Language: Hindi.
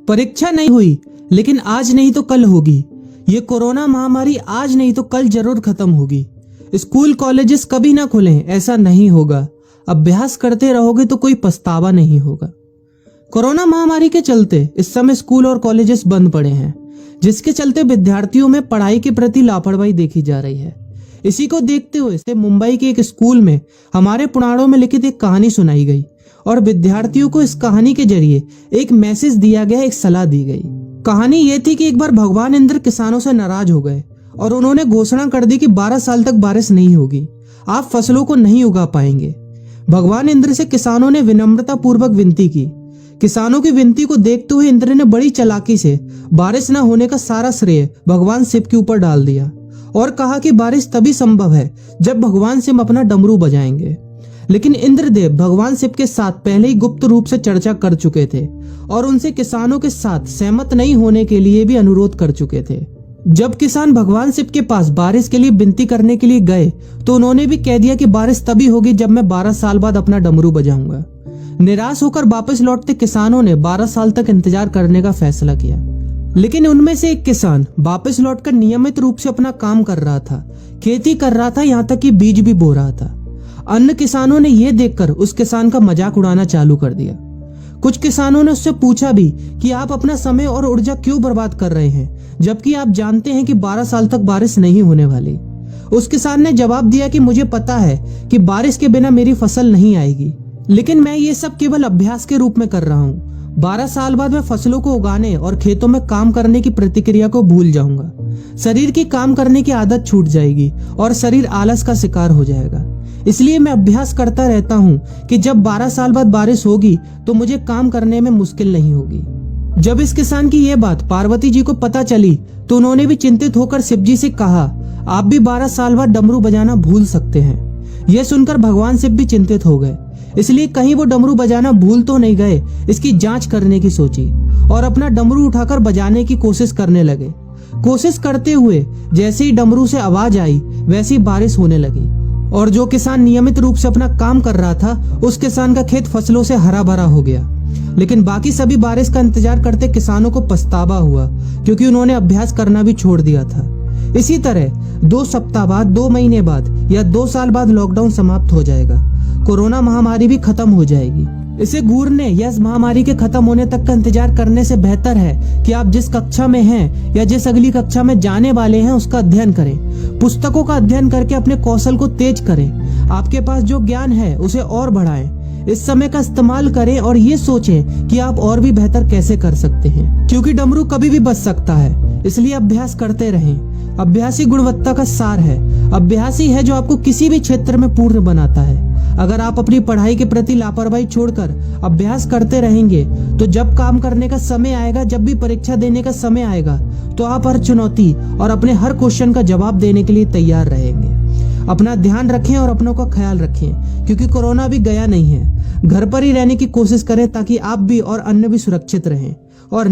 परीक्षा नहीं हुई, लेकिन आज नहीं तो कल होगी। ये कोरोना महामारी आज नहीं तो कल जरूर खत्म होगी। स्कूल कॉलेजेस कभी ना खुलें, ऐसा नहीं होगा। अभ्यास करते रहोगे तो कोई पछतावा नहीं होगा। कोरोना महामारी के चलते इस समय स्कूल और कॉलेजेस बंद पड़े हैं, जिसके चलते विद्यार्थियों में पढ़ाई के प्रति लापरवाही देखी जा रही है। इसी को देखते हुए मुंबई के एक स्कूल में हमारे पुराणों में लिखित एक कहानी सुनाई गई और विद्यार्थियों को इस कहानी के जरिए एक मैसेज दिया गया, एक सलाह दी गई। कहानी ये थी कि एक बार भगवान इंद्र किसानों से नाराज हो गए और उन्होंने घोषणा कर दी कि 12 साल तक बारिश नहीं होगी, आप फसलों को नहीं उगा पाएंगे। भगवान इंद्र से किसानों ने विनम्रता पूर्वक विनती की। किसानों की विनती को देखते हुए इंद्र ने बड़ी चालाकी से बारिश न होने का सारा श्रेय भगवान शिव के ऊपर डाल दिया और कहा कि बारिश तभी संभव है जब भगवान शिव अपना डमरू बजाएंगे। लेकिन इंद्रदेव भगवान शिव के साथ पहले ही गुप्त रूप से चर्चा कर चुके थे और उनसे किसानों के साथ सहमत नहीं होने के लिए भी अनुरोध कर चुके थे। जब किसान भगवान शिव के पास बारिश के लिए विनती करने के लिए गए तो उन्होंने भी कह दिया कि बारिश तभी होगी जब मैं 12 साल बाद अपना डमरू बजाऊंगा। निराश होकर वापस लौटते किसानों ने 12 साल तक इंतजार करने का फैसला किया। लेकिन उनमें से एक किसान वापस लौटकर नियमित रूप से अपना काम कर रहा था, खेती कर रहा था, यहाँ तक कि बीज भी बो रहा था। अन्य किसानों ने यह देखकर उस किसान का मजाक उड़ाना चालू कर दिया। कुछ किसानों ने उससे पूछा भी कि आप अपना समय और ऊर्जा क्यों बर्बाद कर रहे हैं, जबकि आप जानते हैं कि 12 साल तक बारिश नहीं होने वाली। उस किसान ने जवाब दिया कि मुझे पता है कि बारिश के बिना मेरी फसल नहीं आएगी, लेकिन मैं ये सब केवल अभ्यास के रूप में कर रहा हूँ। 12 साल बाद मैं फसलों को उगाने और खेतों में काम करने की प्रतिक्रिया को भूल जाऊंगा। शरीर की काम करने की आदत छूट जाएगी और शरीर आलस का शिकार हो जाएगा। इसलिए मैं अभ्यास करता रहता हूँ कि जब 12 साल बाद बारिश होगी तो मुझे काम करने में मुश्किल नहीं होगी। जब इस किसान की ये बात पार्वती जी को पता चली तो उन्होंने भी चिंतित होकर शिव जी से कहा, आप भी 12 साल बाद डमरू बजाना भूल सकते हैं। यह सुनकर भगवान शिव भी चिंतित हो गए, इसलिए कहीं वो डमरू बजाना भूल तो नहीं गए, इसकी जांच करने की सोची और अपना डमरू उठाकर बजाने की कोशिश करने लगे। कोशिश करते हुए जैसे ही डमरू से आवाज आई वैसी बारिश होने लगी और जो किसान नियमित रूप से अपना काम कर रहा था उस किसान का खेत फसलों से हरा भरा हो गया। लेकिन बाकी सभी बारिश का इंतजार करते किसानों को पछतावा हुआ, क्योंकि उन्होंने अभ्यास करना भी छोड़ दिया था। इसी तरह 2 सप्ताह बाद, 2 महीने बाद या 2 साल बाद लॉकडाउन समाप्त हो जाएगा। कोरोना महामारी भी खत्म हो जाएगी। इसे घूरने या इस महामारी के खत्म होने तक का इंतजार करने से बेहतर है कि आप जिस कक्षा में हैं या जिस अगली कक्षा में जाने वाले हैं उसका अध्ययन करें। पुस्तकों का अध्ययन करके अपने कौशल को तेज करें। आपके पास जो ज्ञान है उसे और बढ़ाएं। इस समय का इस्तेमाल करें और ये सोचें कि आप और भी बेहतर कैसे कर सकते हैं, क्योंकि डमरू कभी भी बच सकता है। इसलिए अभ्यास करते रहें। अभ्यास ही गुणवत्ता का सार है। अभ्यास ही है जो आपको किसी भी क्षेत्र में पूर्ण बनाता है। अगर आप अपनी पढ़ाई के प्रति लापरवाही छोड़कर अभ्यास करते रहेंगे तो जब काम करने का समय आएगा, जब भी परीक्षा देने का समय आएगा, तो आप हर चुनौती और अपने हर क्वेश्चन का जवाब देने के लिए तैयार रहेंगे। अपना ध्यान रखें और अपनों का ख्याल रखें, क्योंकि कोरोना भी गया नहीं है। घर पर ही रहने की कोशिश करें ताकि आप भी और अन्य भी सुरक्षित रहें और